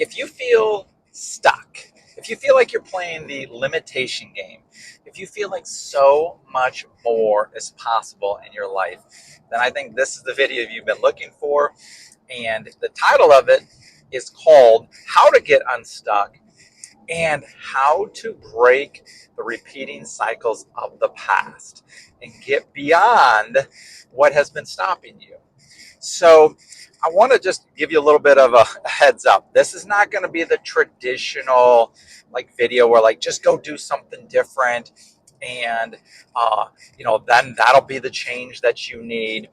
If you feel stuck, if you feel like you're playing the limitation game, if you feel like so much more is possible in your life, then I think this is the video you've been looking for. And the title of it is called How to Get Unstuck and How to Break the Repeating Cycles of the Past and Get Beyond what has been stopping you. So I want to just give you a little bit of a heads up. This is not going to be the traditional like video where like just go do something different and then that'll be the change that you need.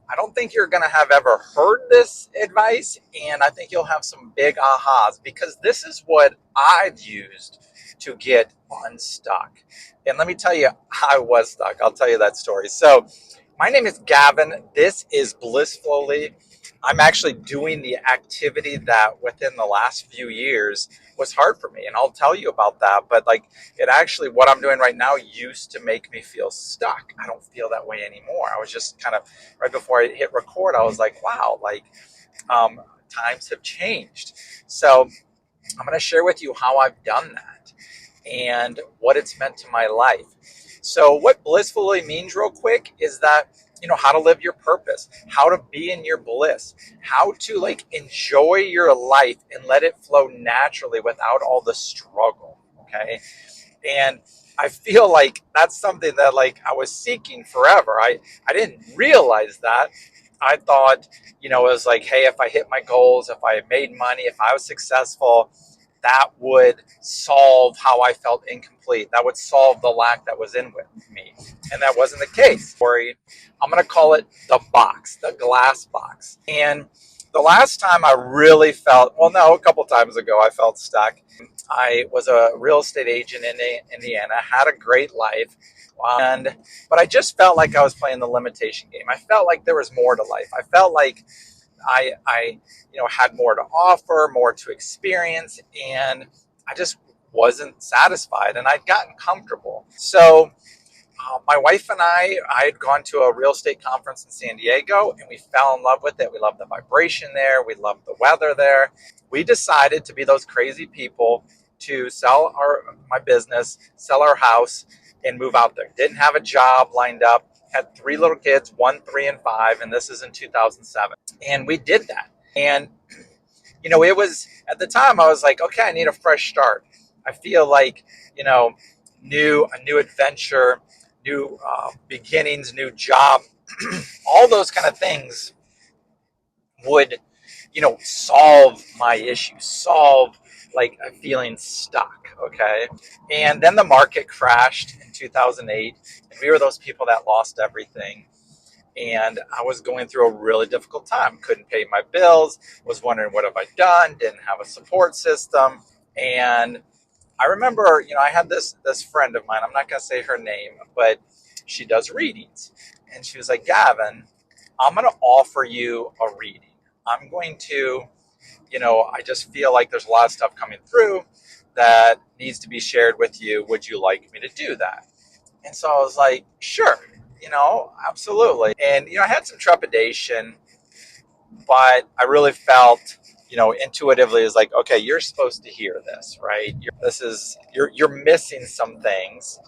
I don't think you're going to have ever heard this advice, and I think you'll have some big ahas because this is what I've used to get unstuck. And let me tell you, I was stuck. I'll tell you that story. So my name is Gavin. This is Blissfully. I'm actually doing the activity that within the last few years was hard for me. And I'll tell you about that. But like it actually, what I'm doing right now used to make me feel stuck. I don't feel that way anymore. I was just kind of, right before I hit record, I was like, wow, times have changed. So I'm going to share with you how I've done that and what it's meant to my life. So what blissfully means real quick is that, how to live your purpose, how to be in your bliss, how to like enjoy your life and let it flow naturally without all the struggle. Okay. And I feel like that's something that like I was seeking forever. I didn't realize that. I thought, it was like, hey, if I hit my goals, if I made money, if I was successful, that would solve how I felt incomplete. That would solve the lack that was in with me. And that wasn't the case. I'm going to call it the box, the glass box. And the last time I really felt, a couple times ago, I felt stuck. I was a real estate agent in Indiana, had a great life. But I just felt like I was playing the limitation game. I felt like there was more to life. I felt like I had more to offer, more to experience, and I just wasn't satisfied, and I'd gotten comfortable. So my wife and I had gone to a real estate conference in San Diego, and we fell in love with it. We loved the vibration there. We loved the weather there. We decided to be those crazy people to sell my business, sell our house, and move out there. Didn't have a job lined up. Had 3 little kids, 1, 3, and 5, and this is in 2007. And we did that. And, it was, at the time, I was like, okay, I need a fresh start. I feel like, a new adventure, new beginnings, new job, all those kind of things would, solve my issues, solve like a feeling stuck. Okay. And then the market crashed in 2008, and we were those people that lost everything. And I was going through a really difficult time. Couldn't pay my bills, was wondering what have I done, didn't have a support system. And I remember, I had this friend of mine, I'm not going to say her name, but she does readings. And she was like, Gavin, I'm going to offer you a reading. I'm going to, I just feel like there's a lot of stuff coming through that needs to be shared with you. Would you like me to do that? And so I was like, sure, absolutely. And, I had some trepidation, but I really felt, intuitively is like, okay, you're supposed to hear this, right? You're missing some things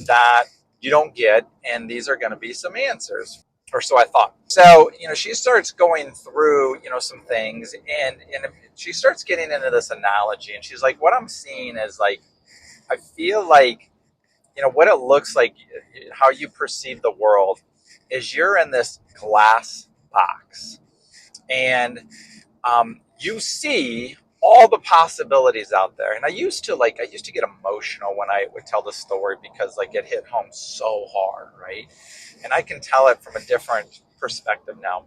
that you don't get, and these are going to be some answers, or so I thought. So, she starts going through, some things, and she starts getting into this analogy, and she's like, what I'm seeing is like, I feel like, what it looks like, how you perceive the world is you're in this glass box, and you see all the possibilities out there. And I used to get emotional when I would tell the story because like it hit home so hard, right? And I can tell it from a different perspective now.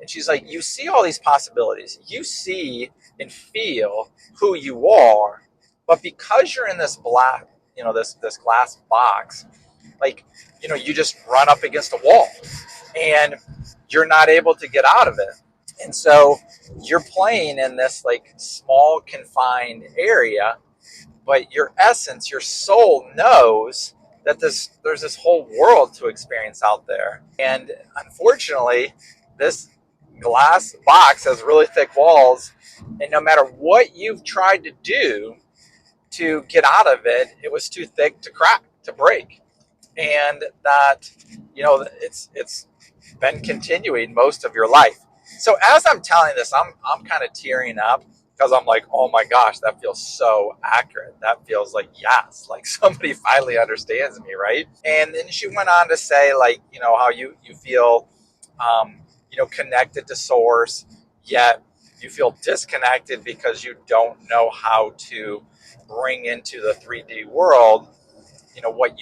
And she's like, you see all these possibilities. You see and feel who you are, but because you're in this black, this glass box, like, you just run up against a wall and you're not able to get out of it. And so you're playing in this like small confined area, but your essence, your soul knows that there's this whole world to experience out there. And unfortunately, this glass box has really thick walls, and no matter what you've tried to do to get out of it, it was too thick to crack, to break. And that, it's been continuing most of your life. So as I'm telling this, I'm kind of tearing up because I'm like, oh my gosh, that feels so accurate. That feels like, yes, like somebody finally understands me, right? And then she went on to say, like, how you feel, connected to source, yet you feel disconnected because you don't know how to bring into the 3D world, what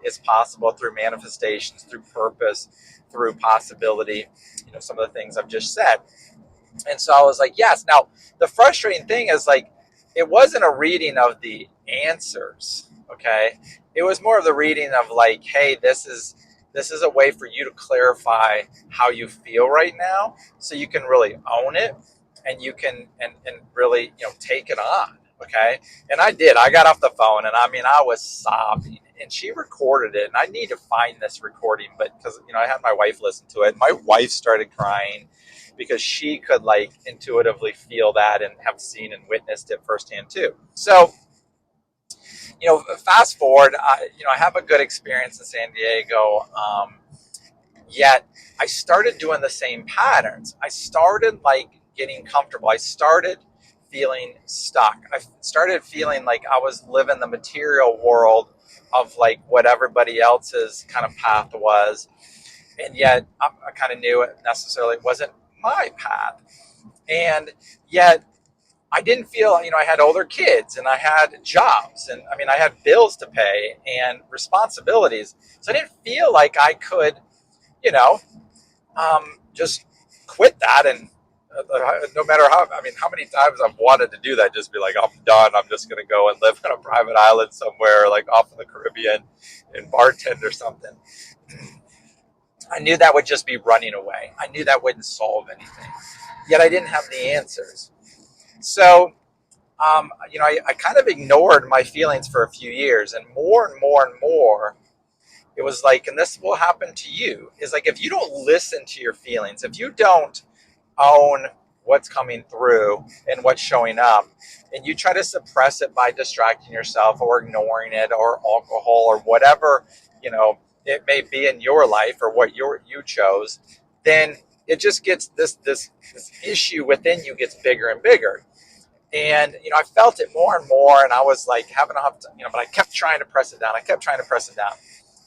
is possible through manifestations, through purpose, through possibility, some of the things I've just said. And so I was like, yes. Now, the frustrating thing is, like, it wasn't a reading of the answers, okay? It was more of the reading of, like, hey, this is a way for you to clarify how you feel right now, so you can really own it, and you can and really, take it on, okay? And I did. I got off the phone, and I mean, I was sobbing, and she recorded it, and I need to find this recording, but because, I had my wife listen to it. My wife started crying because she could, like, intuitively feel that and have seen and witnessed it firsthand too. So, fast forward, I have a good experience in San Diego. Yet I started doing the same patterns. I started, like, getting comfortable. I started feeling stuck. I started feeling like I was living the material world of, like, what everybody else's kind of path was. And yet I kind of knew it necessarily wasn't my path. And yet I didn't feel, I had older kids and I had jobs, and I mean, I had bills to pay and responsibilities. So I didn't feel like I could, you know, just quit that. And no matter how many times I've wanted to do that, just be like, I'm done. I'm just going to go and live on a private island somewhere, like off in the Caribbean, and bartend or something. I knew that would just be running away. I knew that wouldn't solve anything. Yet I didn't have the answers. So, I kind of ignored my feelings for a few years, and more, it was like, and this will happen to you, is like, if you don't listen to your feelings, if you don't own what's coming through and what's showing up, and you try to suppress it by distracting yourself or ignoring it or alcohol or whatever, it may be in your life or what you chose, then it just gets this issue within you gets bigger and bigger. And, I felt it more and more, and I was like having a hard time, but I kept trying to press it down. I kept trying to press it down.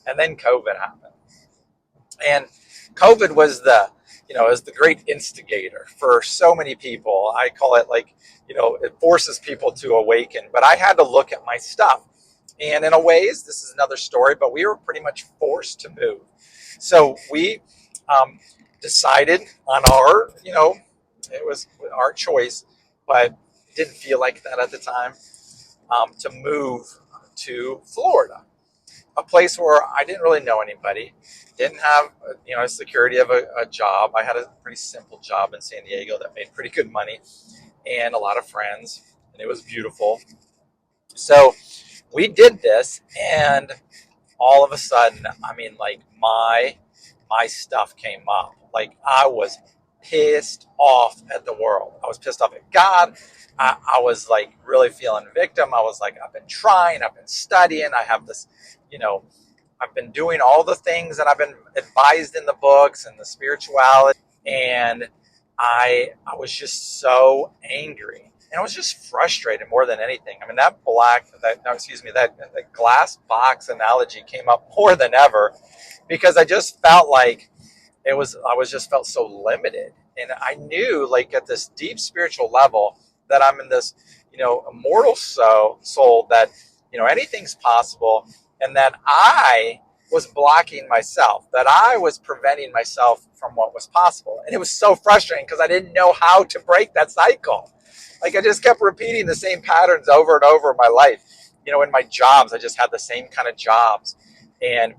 And then COVID happened. And COVID was is the great instigator for so many people. I call it, like, it forces people to awaken. But I had to look at my stuff. And in a ways, this is another story, but we were pretty much forced to move. So we decided on it was our choice, but it didn't feel like that at the time, to move to Florida, a place where I didn't really know anybody, didn't have, a security of a job. I had a pretty simple job in San Diego that made pretty good money and a lot of friends, and it was beautiful. So we did this, and all of a sudden, I mean, like, my stuff came up. Like, I was pissed off at the world. I was pissed off at God. I was, like, really feeling victim. I was like, I've been trying, I've been studying, I have this, I've been doing all the things that I've been advised in the books and the spirituality, and I was just so angry, and I was just frustrated more than anything. I mean, that glass box analogy came up more than ever, because I just felt like I was just felt so limited, and I knew, like, at this deep spiritual level, that I'm in this, immortal soul, that, anything's possible, and that I was blocking myself, that I was preventing myself from what was possible. And it was so frustrating because I didn't know how to break that cycle. Like, I just kept repeating the same patterns over and over in my life. In my jobs, I just had the same kind of jobs. And,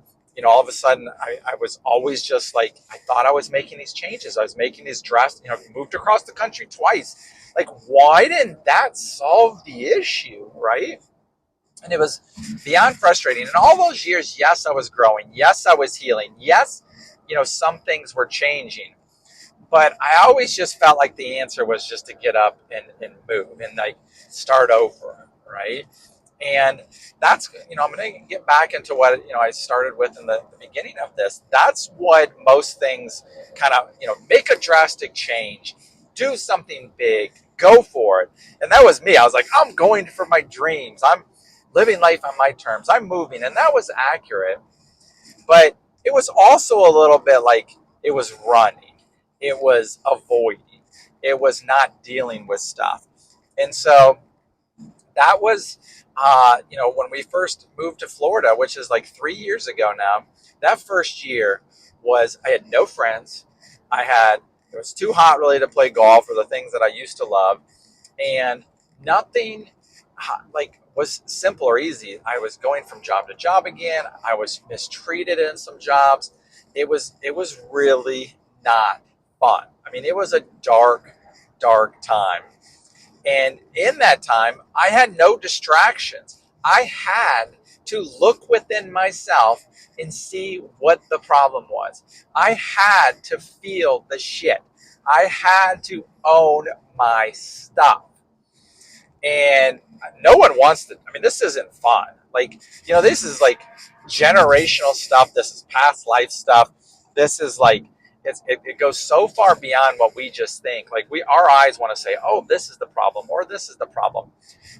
all of a sudden, I was always just like, I thought I was making these changes. I was making these drastic, moved across the country twice. Like, why didn't that solve the issue, right? And it was beyond frustrating. And all those years, yes, I was growing. Yes, I was healing. Yes, some things were changing. But I always just felt like the answer was just to get up and move and like start over, right? And that's, I'm going to get back into what, I started with in the beginning of this. That's what most things kind of, make a drastic change, do something big, go for it. And that was me. I was like, I'm going for my dreams. I'm living life on my terms. I'm moving. And that was accurate. But it was also a little bit like it was running, it was avoiding, it was not dealing with stuff. And so that was, when we first moved to Florida, which is like 3 years ago now. That first year was, I had no friends. It was too hot really to play golf or the things that I used to love, and nothing like was simple or easy. I was going from job to job again. I was mistreated in some jobs. It was really not fun. I mean, it was a dark time. And in that time, I had no distractions. I had to look within myself and see what the problem was. I had to feel the shit. I had to own my stuff. And no one wants to, I mean, this isn't fun. Like, this is like generational stuff. This is past life stuff. This is like, it goes so far beyond what we just think. Like our eyes want to say, oh, this is the problem or this is the problem.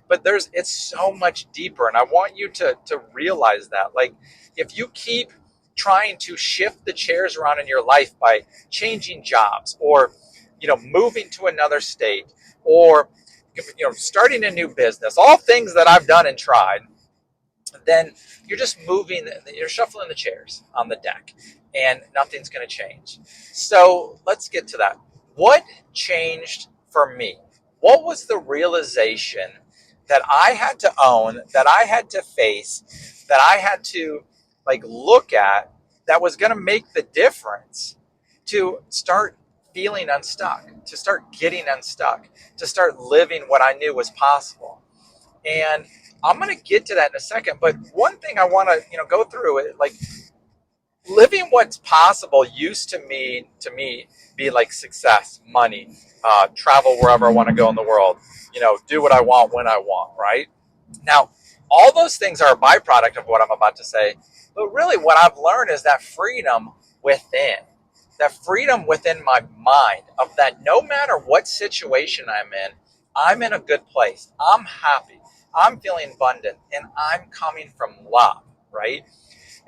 But it's so much deeper. And I want you to realize that. Like, if you keep trying to shift the chairs around in your life by changing jobs or, moving to another state or, starting a new business, all things that I've done and tried, then you're just you're shuffling the chairs on the deck and nothing's going to change. So let's get to that. What changed for me? What was the realization that I had to own, that I had to face, that I had to like look at, that was going to make the difference to start feeling unstuck, to start getting unstuck, to start living what I knew was possible? And I'm going to get to that in a second. But one thing I want to, go through it, like living what's possible used to me be like success, money, travel wherever I want to go in the world, do what I want when I want, right? Now, all those things are a byproduct of what I'm about to say. But really what I've learned is that freedom within, that freedom within my mind of that no matter what situation I'm in a good place. I'm happy. I'm feeling abundant and I'm coming from love, right?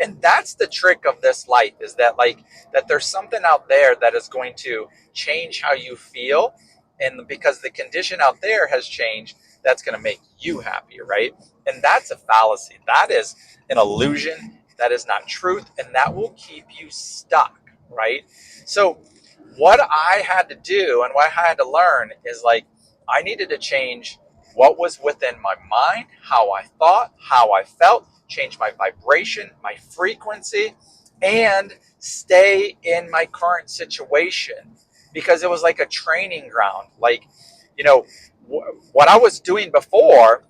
And that's the trick of this life, is that like that there's something out there that is going to change how you feel, and because the condition out there has changed, that's going to make you happier, right? And that's a fallacy. That is an illusion. That is not truth, and that will keep you stuck, right? So what I had to do and what I had to learn is like I needed to change what was within my mind, how I thought, how I felt, change my vibration, my frequency, and stay in my current situation, because it was like a training ground. Like, what I was doing before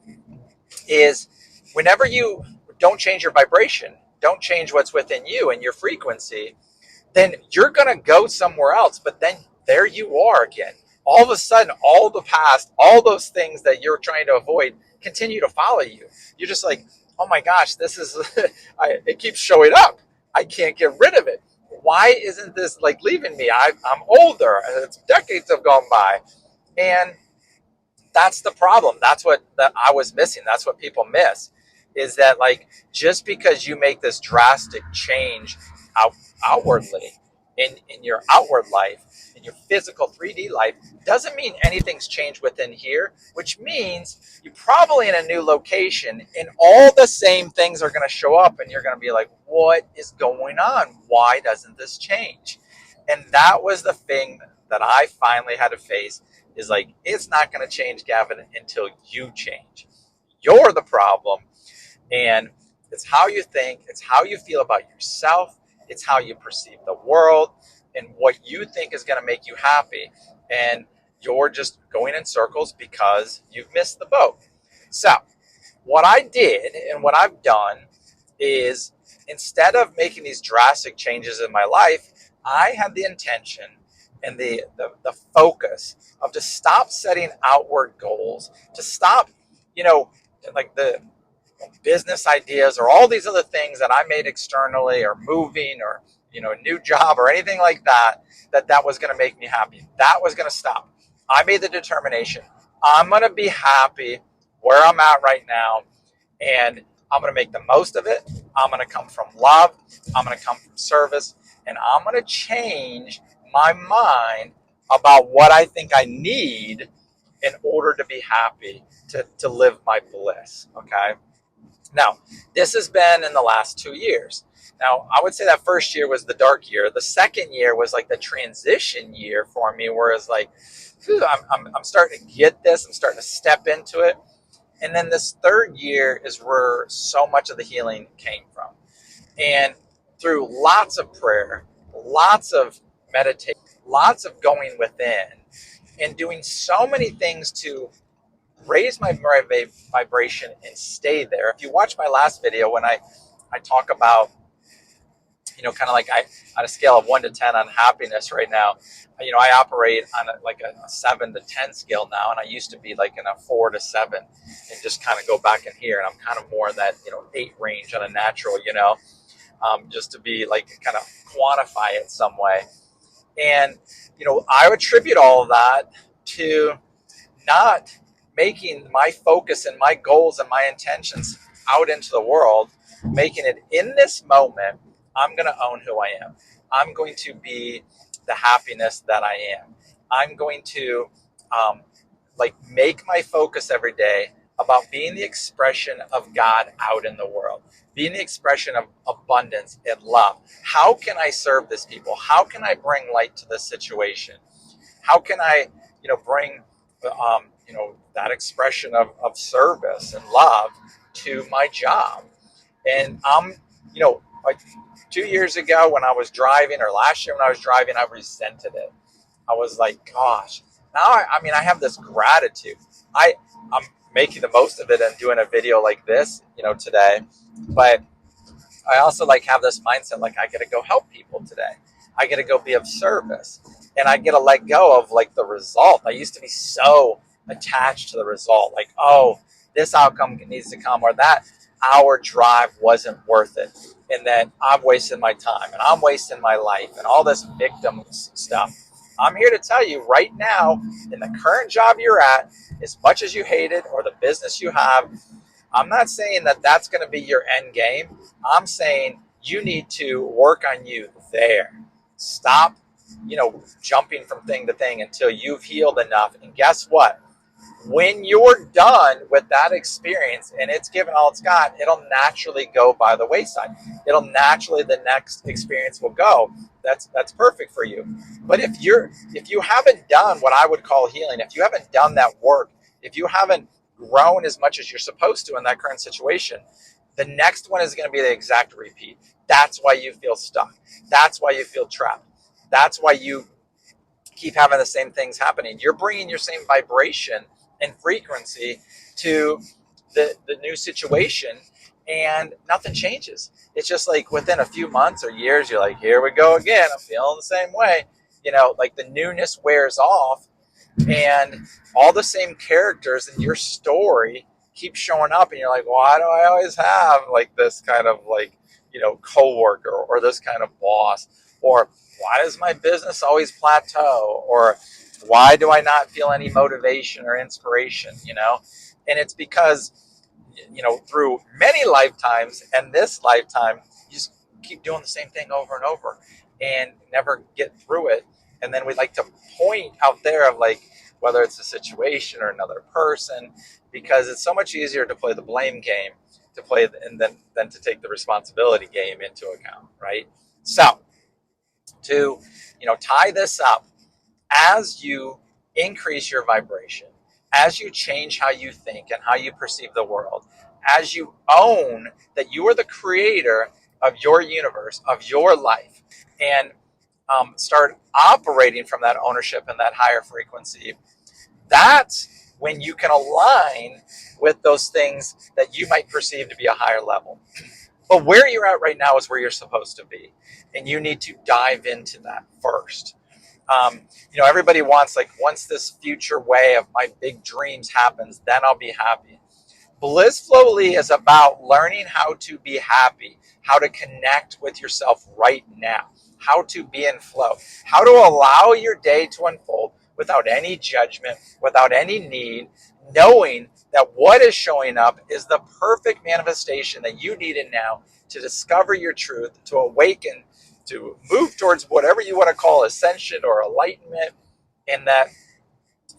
is whenever you don't change your vibration, don't change what's within you and your frequency, then you're going to go somewhere else. But then there you are again. All of a sudden, all the past, all those things that you're trying to avoid continue to follow you. You're just like, oh my gosh, this is, it keeps showing up. I can't get rid of it. Why isn't this like leaving me? I'm older. It's decades have gone by. And that's the problem. That's what that I was missing. That's what people miss, is that like just because you make this drastic change outwardly in your outward life, in your physical 3D life, doesn't mean anything's changed within here, which means you're probably in a new location and all the same things are going to show up and you're going to be like, what is going on? Why doesn't this change? And that was the thing that I finally had to face, is like, it's not going to change, Gavin, until you change. You're the problem. And it's how you think, it's how you feel about yourself, it's how you perceive the world, and what you think is going to make you happy. And you're just going in circles because you've missed the boat. So, what I did and what I've done is, instead of making these drastic changes in my life, I had the intention and the focus of to stop setting outward goals, to stop, you know, like the business ideas or all these other things that I made externally, or moving, or a new job or anything like that, that was going to make me happy. That was going to stop. I made the determination. I'm going to be happy where I'm at right now, and I'm going to make the most of it. I'm going to come from love. I'm going to come from service, and I'm going to change my mind about what I think I need in order to be happy, to live my bliss. Okay. Now, this has been in the last 2 years. Now, I would say that first year was the dark year. The second year was like the transition year for me, where it's like, I'm starting to get this. I'm starting to step into it. And then this third year is where so much of the healing came from. And through lots of prayer, lots of meditation, lots of going within, and doing so many things to raise my vibration and stay there. If you watch my last video, when I talk about, kind of like on a scale of 1 to 10 on happiness right now, I operate on a 7 to 10 scale now, and I used to be like in a 4 to 7, and just kind of go back in here, and I'm kind of more in that 8 range on a natural, just to be like kind of quantify it some way. And I attribute all of that to not making my focus and my goals and my intentions out into the world, making it in this moment. I'm going to own who I am. I'm going to be the happiness that I am. I'm going to make my focus every day about being the expression of God out in the world, being the expression of abundance and love. How can I serve this people? How can I bring light to this situation? How can I, bring, that expression of service and love to my job? And like 2 years ago when I was driving, or last year when I was driving, I resented it. I was like, gosh, now I have this gratitude. I'm making the most of it and doing a video like this, today. But I also have this mindset, I get to go help people today. I get to go be of service, and I get to let go of the result. I used to be so attached to the result, oh, this outcome needs to come, or that hour drive wasn't worth it, and then I'm wasting my time and I'm wasting my life and all this victim stuff. I'm here to tell you right now, in the current job you're at, as much as you hate it, or the business you have, I'm not saying that that's going to be your end game. I'm saying you need to work on you there. Stop, jumping from thing to thing until you've healed enough. And guess what? When you're done with that experience and it's given all it's got, it'll naturally go by the wayside. It'll naturally, the next experience will go. That's perfect for you. But if you haven't done what I would call healing, if you haven't done that work, if you haven't grown as much as you're supposed to in that current situation, the next one is going to be the exact repeat. That's why you feel stuck. That's why you feel trapped. That's why you keep having the same things happening. You're bringing your same vibration and frequency to the new situation, and nothing changes. It's just like within a few months or years, you're like, here we go again. I'm feeling the same way. The newness wears off, and all the same characters in your story keep showing up, and you're like, why do I always have this kind of coworker, or this kind of boss, or why does my business always plateau, or why do I not feel any motivation or inspiration? And it's because through many lifetimes and this lifetime, you just keep doing the same thing over and over and never get through it. And then we like to point out there of whether it's a situation or another person, because it's so much easier to play the blame game, to play and than to take the responsibility game into account, right? So to tie this up, as you increase your vibration, as you change how you think and how you perceive the world, as you own that you are the creator of your universe, of your life, and start operating from that ownership and that higher frequency, that's when you can align with those things that you might perceive to be a higher level. But where you're at right now is where you're supposed to be. And you need to dive into that first. Everybody wants, like, once this future way of my big dreams happens, then I'll be happy. Blissfully is about learning how to be happy, how to connect with yourself right now, how to be in flow, how to allow your day to unfold without any judgment, without any need, knowing that what is showing up is the perfect manifestation that you need it now to discover your truth, to awaken, to move towards whatever you want to call ascension or enlightenment, and that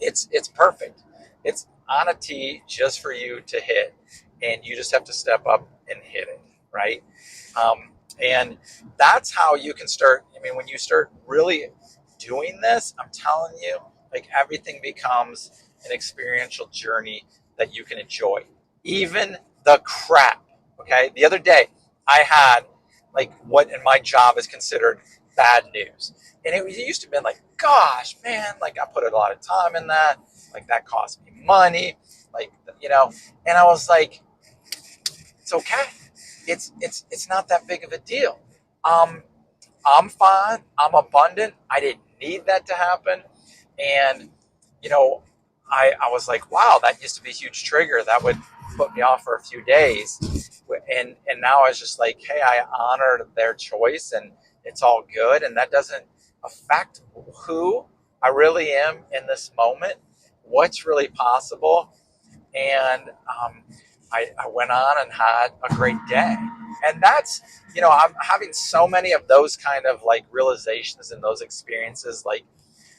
it's perfect. It's on a tee just for you to hit, and you just have to step up and hit it, right? And that's how you can start. I mean, when you start really doing this, I'm telling you, like, everything becomes an experiential journey that you can enjoy, even the crap. Okay, the other day I had, like, what in my job is considered bad news, and it used to be like, gosh, man, like, I put a lot of time in that, like, that cost me money, like, and I was like, it's okay. It's not that big of a deal. Um, I'm fine. I'm abundant. I didn't need that to happen. And, you know, I was like, wow, that used to be a huge trigger. That would put me off for a few days. And now I was just like, hey, I honor their choice and it's all good. And that doesn't affect who I really am in this moment, what's really possible. And I went on and had a great day. And that's, I'm having so many of those kind of, like, realizations and those experiences. Like,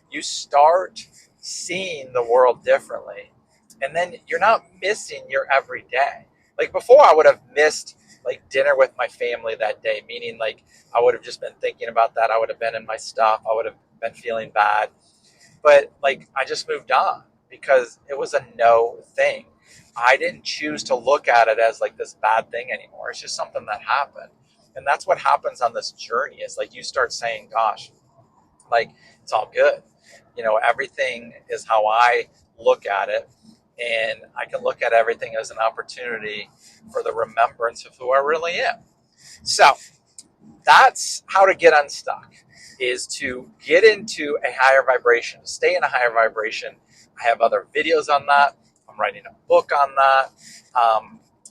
you start seeing the world differently, and then you're not missing your everyday. Like, before, I would have missed, like, dinner with my family that day, meaning, like, I would have just been thinking about that. I would have been in my stuff. I would have been feeling bad. But, like, I just moved on because it was a no thing. I didn't choose to look at it as, like, this bad thing anymore. It's just something that happened. And that's what happens on this journey, is, like, you start saying, gosh, like, it's all good. Everything is how I look at it. And I can look at everything as an opportunity for the remembrance of who I really am. So that's how to get unstuck, is to get into a higher vibration, stay in a higher vibration. I have other videos on that. I'm writing a book on that.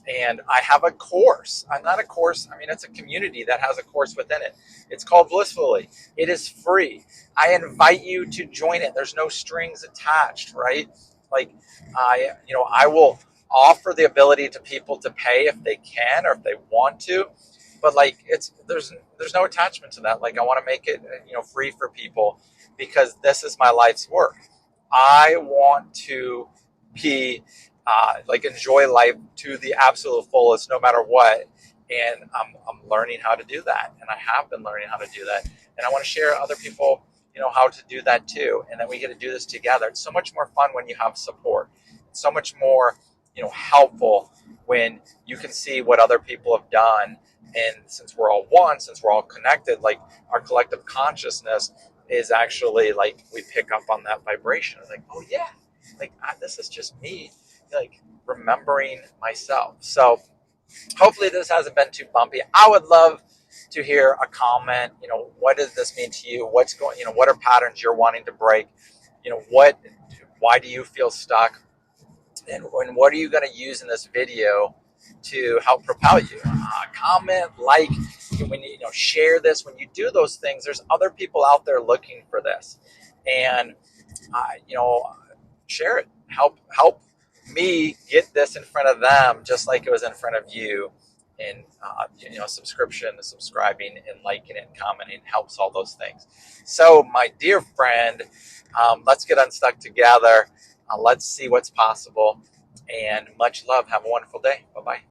And I have a course. I'm not a course. I mean, it's a community that has a course within it. It's called Blissfully. It is free. I invite you to join it. There's no strings attached, right? Like, I will offer the ability to people to pay if they can or if they want to, but, like, there's no attachment to that. Like, I want to make it free for people because this is my life's work. I want to be like, enjoy life to the absolute fullest, no matter what. And I'm learning how to do that, and I have been learning how to do that. And I want to share other people, how to do that too. And then we get to do this together. It's so much more fun when you have support. It's so much more, helpful when you can see what other people have done. And since we're all one, since we're all connected, like, our collective consciousness is actually, like, we pick up on that vibration. Like, oh yeah, like, this is just me, like, remembering myself. So hopefully this hasn't been too bumpy. I would love to hear a comment. What does this mean to you? What are patterns you're wanting to break? Why do you feel stuck? And what are you going to use in this video to help propel you? Comment, like, when share this. When you do those things, there's other people out there looking for this, and share it. Help me get this in front of them, just like it was in front of you. And subscribing and liking and commenting helps all those things. So, my dear friend, let's get unstuck together. Let's see what's possible. And much love. Have a wonderful day. Bye-bye.